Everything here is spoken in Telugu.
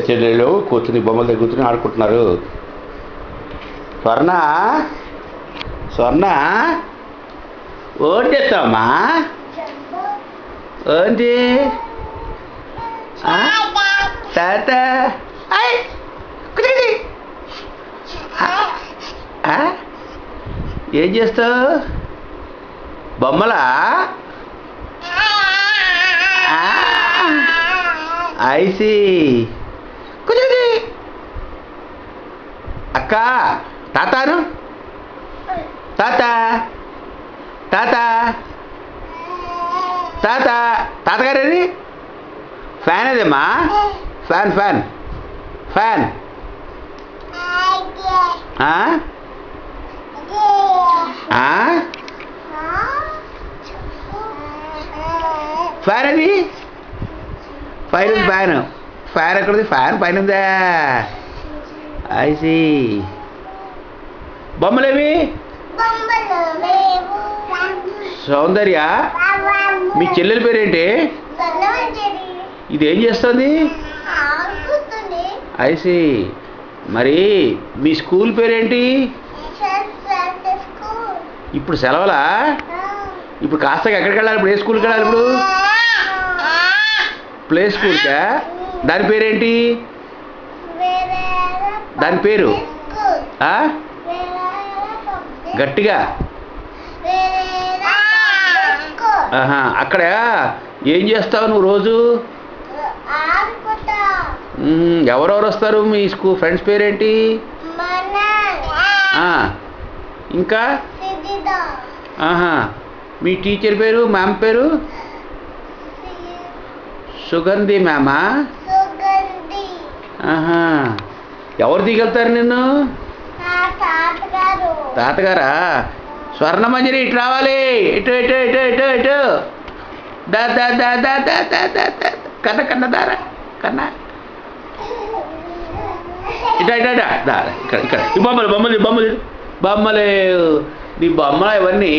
చెల్లెళ్ళు కూర్చుని బొమ్మల దగ్గర కూర్చుని ఆడుకుంటున్నారు. స్వర్ణ స్వర్ణ ఓన్ చేస్తావమ్మా? ఓంటి తాత ఏం చేస్తావు? బొమ్మలా? ఐసి కుదిరి అక్క తాతాను తాత తాత తాత తాతగారేది ఫ్యాన్ అదేమ్మా? ఫ్యాన్ ఫ్యాన్ ఫ్యాన్ ఫ్యాన్ అది పైన ఫ్యాన్ ఫ్యాన్ ఎక్కడుంది? ఫ్యాన్ పైన ఉందా? ఐసి బొమ్మలేవి? సౌందర్య మీ చెల్లెల పేరేంటి? ఇదేం చేస్తుంది? ఐసి మరి మీ స్కూల్ పేరేంటి? ఇప్పుడు సెలవులా? ఇప్పుడు కాస్త ఎక్కడికి వెళ్ళాలి? ఇప్పుడు ఏ స్కూల్కి వెళ్ళాలి? ఇప్పుడు ప్లే స్కూల్కా? దాని పేరేంటి? దాని పేరు గట్టిగా అక్కడ ఏం చేస్తావు నువ్వు రోజు? ఎవరెవరు వస్తారు? మీ స్కూల్ ఫ్రెండ్స్ పేరేంటి? ఇంకా మీ టీచర్ పేరు, మ్యామ్ పేరు? సుగంధి మ్యామా? ఎవరు దిగలుతారు నిన్ను? తాతగారా? స్వర్ణమంజరి ఇటు రావాలి. ఇటు ఇటు ఇటు ఇటు ఇటు దా దా దా దా దా దా దా దా కన్న కన్న దారా కన్న ఇట ఇట ఇట దా ఇక్కడ ఇక్కడ ఈ బొమ్మలు బొమ్మలు బొమ్మలు బొమ్మలు నీ బొమ్మలు ఇవన్నీ